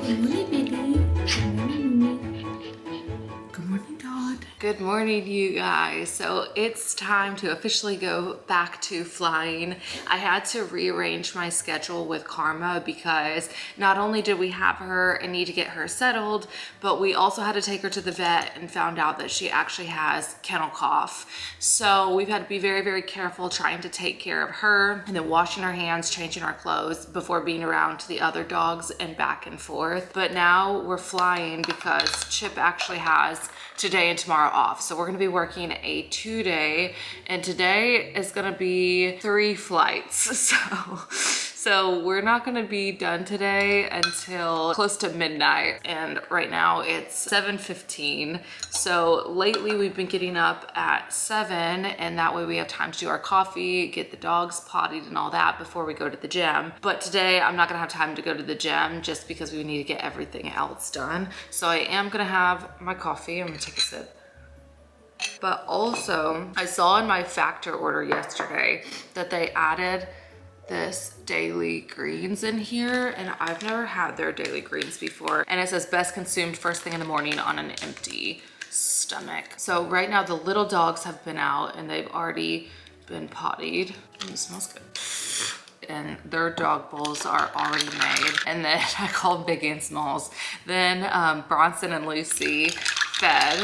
Good morning, baby. Good morning, Mimi. Good morning, Todd. Good morning, you guys. So it's time to officially go back to flying. I had to rearrange my schedule with Karma because not only did we have her and need to get her settled, but we also had to take her to the vet and found out that she actually has kennel cough. So we've had to be very, very careful trying to take care of her and then washing our hands, changing our clothes before being around to the other dogs and back and forth. But now we're flying because Chip actually has today and tomorrow off. So we're gonna be working a 2-day, and today is gonna be 3 flights. So we're not gonna be done today until close to midnight. And right now it's 7:15. So lately we've been getting up at 7, and that way we have time to do our coffee, get the dogs pottied and all that before we go to the gym. But today I'm not gonna have time to go to the gym just because we need to get everything else done. So I am gonna have my coffee. I'm gonna take a sip. But also I saw in my factor order yesterday that they added this daily greens in here, and I've never had their daily greens before. And it says best consumed first thing in the morning on an empty stomach. So right now the little dogs have been out and they've already been pottied. It smells good. And their dog bowls are already made. And then I call them Big and Smalls. Then Bronson and Lucy fed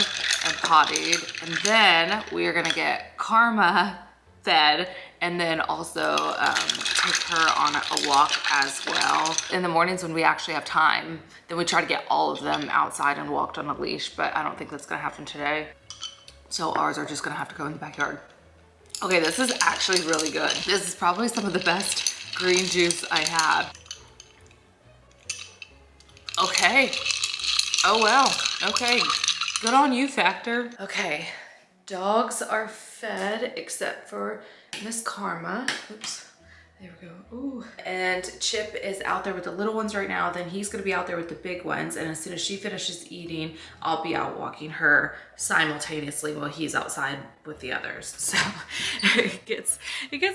and pottied. And then we are gonna get Karma fed, and then also take her on a walk as well. In the mornings when we actually have time, then we try to get all of them outside and walked on a leash, but I don't think that's gonna happen today. So ours are just gonna have to go in the backyard. Okay, this is actually really good. This is probably some of the best green juice I have. Okay. Oh well, okay. Good on you, Factor. Okay, dogs are fed except for Miss Karma. Oops, there we go. Ooh. And Chip is out there with the little ones right now. Then he's gonna be out there with the big ones. And as soon as she finishes eating, I'll be out walking her simultaneously while he's outside with the others. So it gets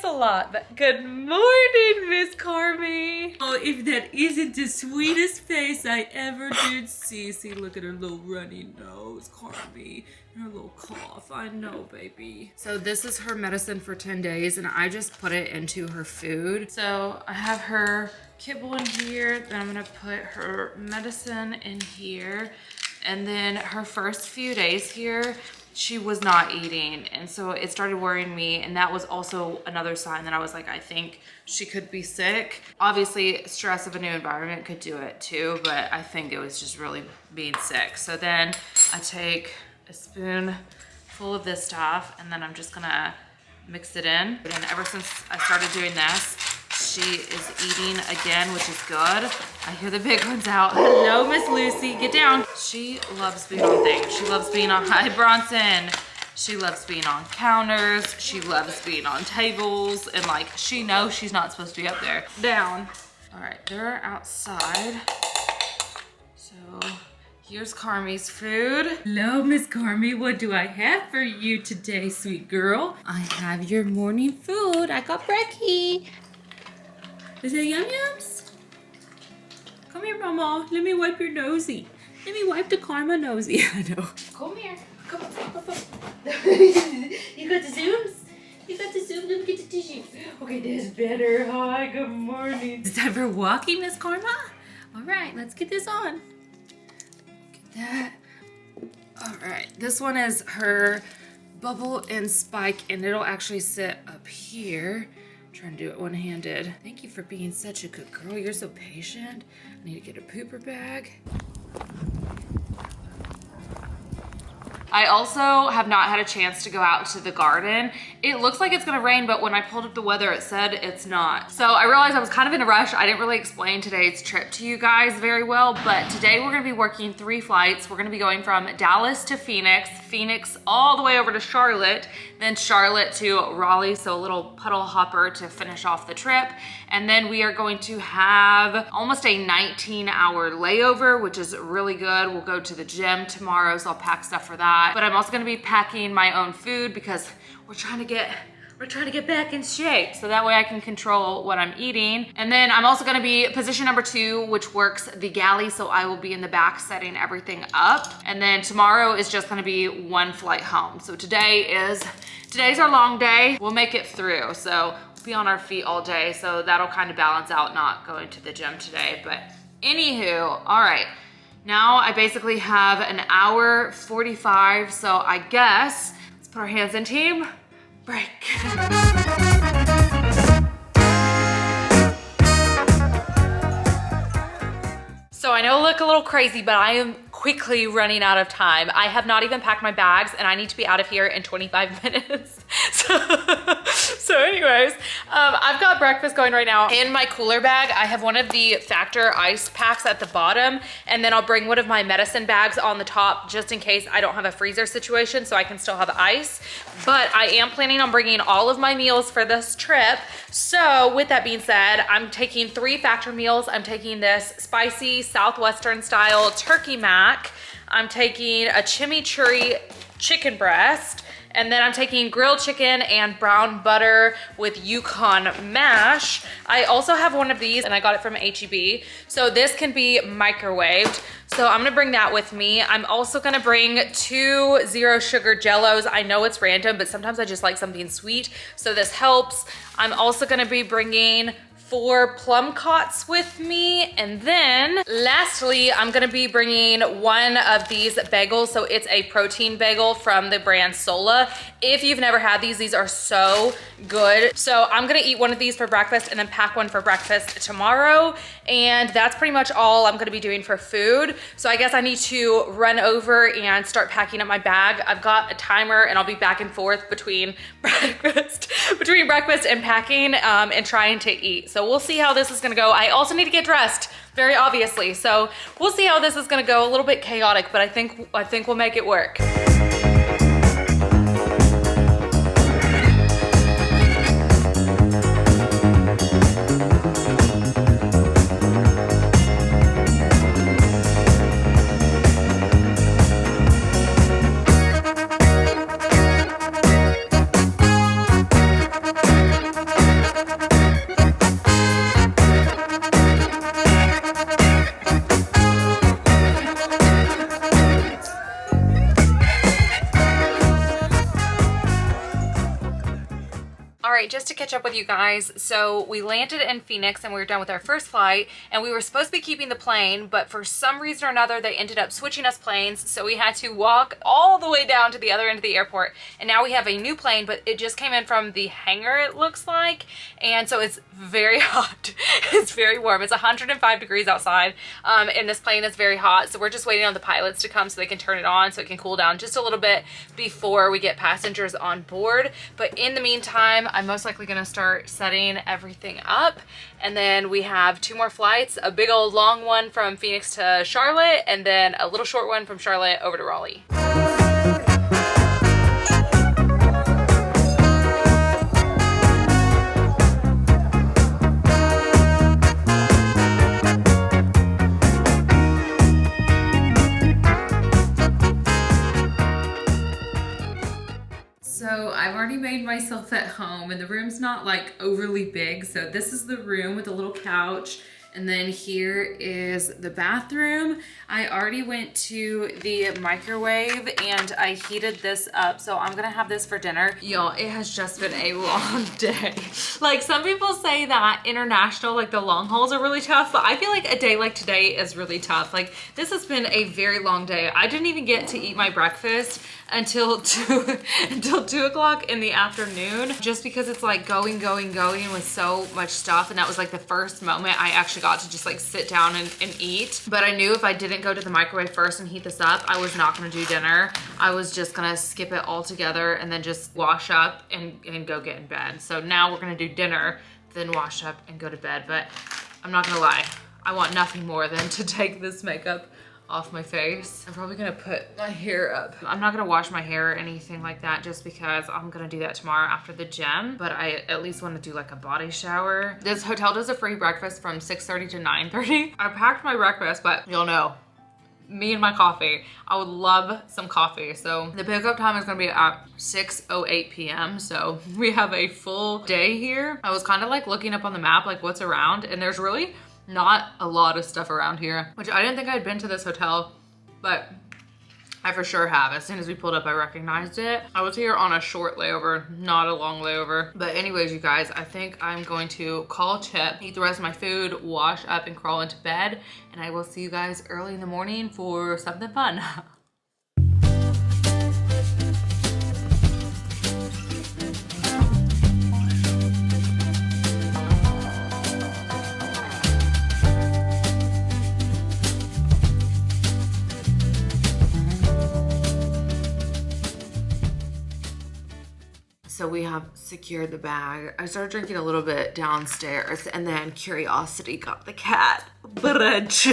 a lot. But good morning, Miss Carmi. Oh, if that isn't the sweetest face I ever did see. See, look at her little runny nose, Carmi. Her little cough. I know, baby. So this is her medicine for 10 days, and I just put it into her food. So I have her kibble in here, then I'm gonna put her medicine in here, and then her first few days here, she was not eating, and so it started worrying me, and that was also another sign that I was like, I think she could be sick. Obviously, stress of a new environment could do it too, but I think it was just really being sick. So then I take a spoon full of this stuff, and then I'm just gonna mix it in. And ever since I started doing this, she is eating again, which is good. I hear the big ones out. Hello, Miss Lucy, get down. She loves being on things. She loves being on, hi Bronson. She loves being on counters. She loves being on tables, and like, she knows she's not supposed to be up there. Down. All right, they're outside. So, here's Carmi's food. Hello, Miss Carmi. What do I have for you today, sweet girl? I have your morning food. I got brekkie. Is it yum yums? Come here, Mama. Let me wipe your nosy. Let me wipe the Karma nosy. I know. Come here. Come. You got the zooms? You got the zoom. Let me get the tissue. Okay, that's better. Hi, good morning. It's time for walking, Miss Karma. All right, let's get this on. That. All right, this one is her bubble and spike, and it'll actually sit up here. I'm trying to do it one-handed. Thank you for being such a good girl. You're so patient. I need to get a pooper bag. I also have not had a chance to go out to the garden. It looks like it's gonna rain, but when I pulled up the weather, it said it's not. So I realized I was kind of in a rush. I didn't really explain today's trip to you guys very well, but today we're gonna be working 3 flights. We're gonna be going from Dallas to Phoenix, Phoenix all the way over to Charlotte, then Charlotte to Raleigh, so a little puddle hopper to finish off the trip. And then we are going to have almost a 19-hour layover, which is really good. We'll go to the gym tomorrow, so I'll pack stuff for that. But I'm also gonna be packing my own food because we're trying to get We're trying to get back in shape so that way I can control what I'm eating. And then I'm also gonna be position number 2, which works the galley, so I will be in the back setting everything up. And then tomorrow is just gonna be one flight home. So today's our long day. We'll make it through. So we'll be on our feet all day. So that'll kind of balance out not going to the gym today. But anywho, all right. Now I basically have an hour 45. So I guess, let's put our hands in, team. Break. So I know I look a little crazy, but I am quickly running out of time. I have not even packed my bags and I need to be out of here in 25 minutes. So anyways, I've got breakfast going right now. In my cooler bag, I have one of the Factor ice packs at the bottom, and then I'll bring one of my medicine bags on the top just in case I don't have a freezer situation so I can still have ice. But I am planning on bringing all of my meals for this trip. So with that being said, I'm taking 3 Factor meals. I'm taking this spicy Southwestern style turkey mac. I'm taking a chimichurri chicken breast. And then I'm taking grilled chicken and brown butter with Yukon mash. I also have one of these and I got it from H-E-B. So this can be microwaved. So I'm gonna bring that with me. I'm also gonna bring 2 zero sugar jellos. I know it's random, but sometimes I just like something sweet. So this helps. I'm also gonna be bringing 4 plum cots with me. And then lastly, I'm gonna be bringing one of these bagels. So it's a protein bagel from the brand Sola. If you've never had these are so good. So I'm gonna eat one of these for breakfast and then pack one for breakfast tomorrow. And that's pretty much all I'm gonna be doing for food. So I guess I need to run over and start packing up my bag. I've got a timer and I'll be back and forth between breakfast and packing and trying to eat. So we'll see how this is gonna go. I also need to get dressed, very obviously. So we'll see how this is gonna go. A little bit chaotic, but I think we'll make it work. Just to catch up with you guys, so we landed in Phoenix and we were done with our first flight, and we were supposed to be keeping the plane, but for some reason or another they ended up switching us planes, so we had to walk all the way down to the other end of the airport, and now we have a new plane, but it just came in from the hangar, it looks like, and so it's very hot. It's very warm. It's 105 degrees outside, and this plane is very hot, so we're just waiting on the pilots to come so they can turn it on so it can cool down just a little bit before we get passengers on board. But in the meantime, I'm most likely gonna start setting everything up, and then we have 2 more flights, a big old long one from Phoenix to Charlotte, and then a little short one from Charlotte over to Raleigh. So I've already made myself at home, and the room's not like overly big. So this is the room with a little couch, and then here is the bathroom. I already went to the microwave and I heated this up, so I'm gonna have this for dinner. Y'all, it has just been a long day. Like, some people say that international, like the long hauls are really tough, but I feel like a day like today is really tough. Like, this has been a very long day. I didn't even get to eat my breakfast until 2 o'clock in the afternoon, just because it's like going with so much stuff. And that was like the first moment I actually got to just like sit down and eat. But I knew if I didn't go to the microwave first and heat this up, I was not gonna do dinner. I was just gonna skip it all together and then just wash up and go get in bed. So now we're gonna do dinner, then wash up and go to bed. But I'm not gonna lie, I want nothing more than to take this makeup off my face. I'm probably gonna put my hair up. I'm not gonna wash my hair or anything like that just because I'm gonna do that tomorrow after the gym, but I at least wanna do like a body shower. This hotel does a free breakfast from 6:30 to 9:30. I packed my breakfast, but you'll know, me and my coffee. I would love some coffee. So the pickup time is gonna be at 6:08 p.m. So we have a full day here. I was kind of like looking up on the map, like what's around, and there's really not a lot of stuff around here, which I didn't think I'd been to this hotel, but I for sure have. As soon as we pulled up, I recognized it. I was here on a short layover, not a long layover. But anyways, you guys, I think I'm going to call Chip, eat the rest of my food, wash up, and crawl into bed. And I will see you guys early in the morning for something fun. So we have secured the bag. I started drinking a little bit downstairs and then curiosity got the cat. Brunch.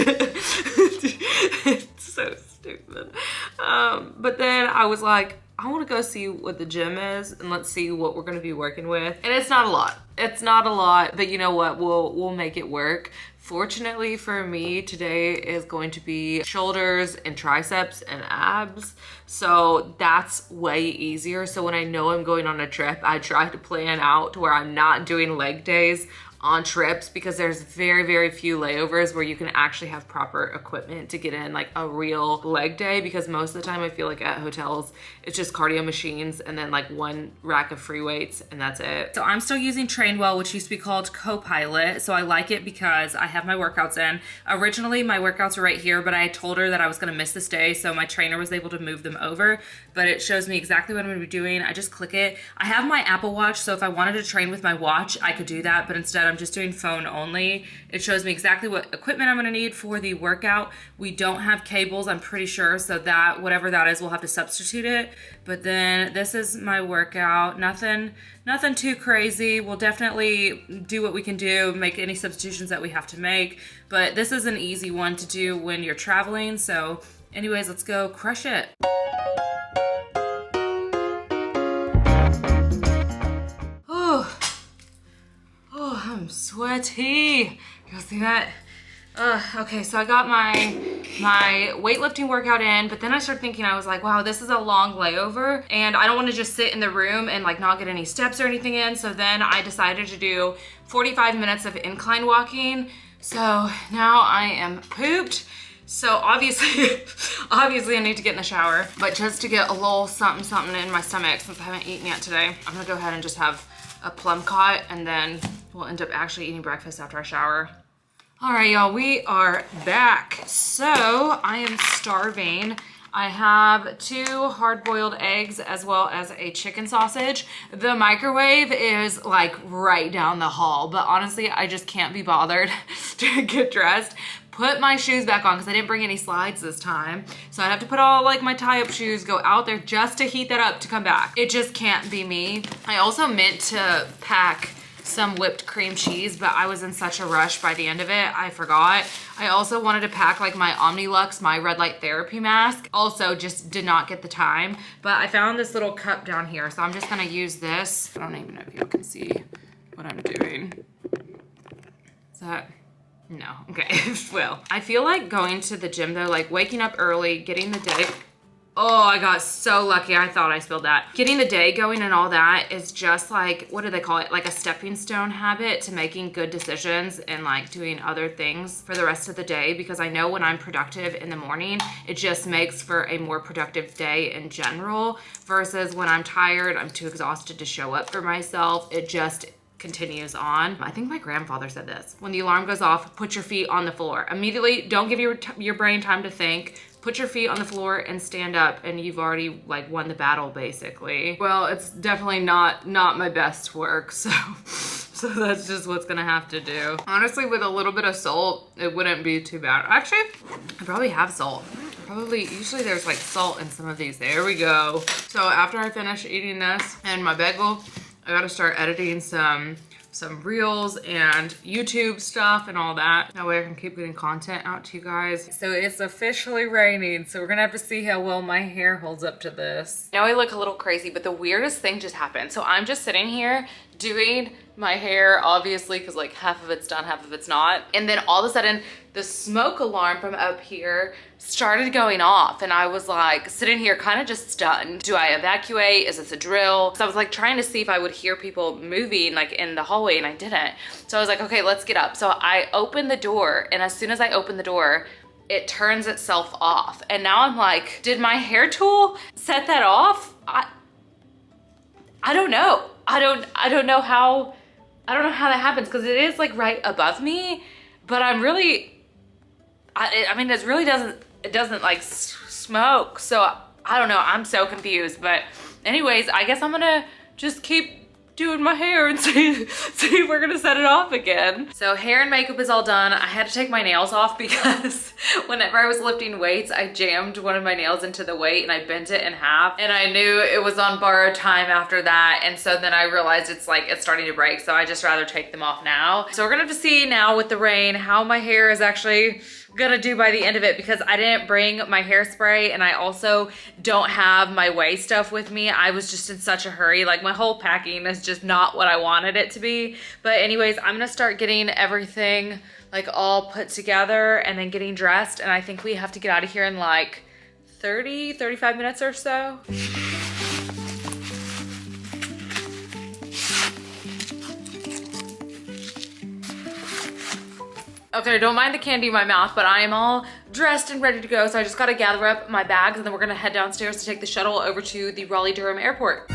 It's so stupid. But then I was like, I want to go see what the gym is and let's see what we're going to be working with. And it's not a lot. It's not a lot, but you know what? We'll make it work. Fortunately for me, today is going to be shoulders and triceps and abs. So that's way easier. So when I know I'm going on a trip, I try to plan out to where I'm not doing leg days on trips, because there's very, very few layovers where you can actually have proper equipment to get in like a real leg day, because most of the time I feel like at hotels, it's just cardio machines and then like one rack of free weights and that's it. So I'm still using Trainwell, which used to be called Copilot. So I like it because I have my workouts in. Originally my workouts were right here, but I told her that I was gonna miss this day. So my trainer was able to move them over, but it shows me exactly what I'm gonna be doing. I just click it. I have my Apple Watch, so if I wanted to train with my watch, I could do that, but instead I'm just doing phone only. It shows me exactly what equipment I'm gonna need for the workout. We don't have cables, I'm pretty sure, so that whatever that is, we'll have to substitute it. But then this is my workout. Nothing too crazy. We'll definitely do what we can do, make any substitutions that we have to make, but this is an easy one to do when you're traveling. So anyways, let's go crush it. I'm sweaty. You'll see that? Okay, so I got my weightlifting workout in, but then I started thinking, I was like, wow, this is a long layover and I don't want to just sit in the room and like not get any steps or anything in. So then I decided to do 45 minutes of incline walking. So now I am pooped. So obviously I need to get in the shower, but just to get a little something in my stomach since I haven't eaten yet today, I'm gonna go ahead and just have a plum cot and then we'll end up actually eating breakfast after I shower. All right, y'all, we are back. So I am starving. I have 2 hard-boiled eggs as well as a chicken sausage. The microwave is like right down the hall, but honestly, I just can't be bothered to get dressed, put my shoes back on because I didn't bring any slides this time. So I'd have to put all like my tie-up shoes, go out there just to heat that up to come back. It just can't be me. I also meant to pack some whipped cream cheese, but I was in such a rush by the end of it, I forgot. I also wanted to pack like my Omnilux, my red light therapy mask. Also just did not get the time, but I found this little cup down here. So I'm just gonna use this. I don't even know if you can see what I'm doing. Is that? No, okay, well. I feel like going to the gym though, like waking up early, getting the day, oh, I got so lucky. I thought I spilled that. Getting the day going and all that is just like, what do they call it? Like a stepping stone habit to making good decisions and like doing other things for the rest of the day. Because I know when I'm productive in the morning, it just makes for a more productive day in general versus when I'm tired, I'm too exhausted to show up for myself. It just continues on. I think my grandfather said this. When the alarm goes off, put your feet on the floor. Immediately, don't give your brain time to think. Put your feet on the floor and stand up and you've already like won the battle basically. Well, it's definitely not my best work, so that's just what's gonna have to do. Honestly, with a little bit of salt, it wouldn't be too bad. Actually, I probably have salt. Usually there's like salt in some of these. There we go. So after I finish eating this and my bagel, I gotta start editing some reels and YouTube stuff and all that. That way I can keep getting content out to you guys. So it's officially raining, so we're gonna have to see how well my hair holds up to this. Now I look a little crazy, but the weirdest thing just happened. So I'm just sitting here doing my hair, obviously, because like half of it's done, half of it's not. And then all of a sudden, the smoke alarm from up here started going off, and I was like sitting here kind of just stunned. Do I evacuate? Is this a drill? So I was like trying to see if I would hear people moving like in the hallway, and I didn't. So I was like, okay, let's get up. So I opened the door, and as soon as I opened the door, it turns itself off. And now I'm like, did my hair tool set that off? I don't know. I don't know how that happens, because it is like right above me, but I'm really, I mean, it doesn't like smoke. So I don't know. I'm so confused, but anyways, I guess I'm gonna just keep doing my hair and see if we're gonna set it off again. So hair and makeup is all done. I had to take my nails off because whenever I was lifting weights, I jammed one of my nails into the weight and I bent it in half, and I knew it was on borrowed time after that. And so then I realized it's starting to break. So I just rather take them off now. So we're gonna have to see now with the rain how my hair is actually gonna do by the end of it, because I didn't bring my hairspray and I also don't have my way stuff with me. I was just in such a hurry. Like my whole packing is just not what I wanted it to be. But anyways, I'm gonna start getting everything like all put together and then getting dressed. And I think we have to get out of here in like 35 minutes or so. Okay, don't mind the candy in my mouth, but I am all dressed and ready to go. So I just gotta gather up my bags, and then we're gonna head downstairs to take the shuttle over to the Raleigh-Durham airport.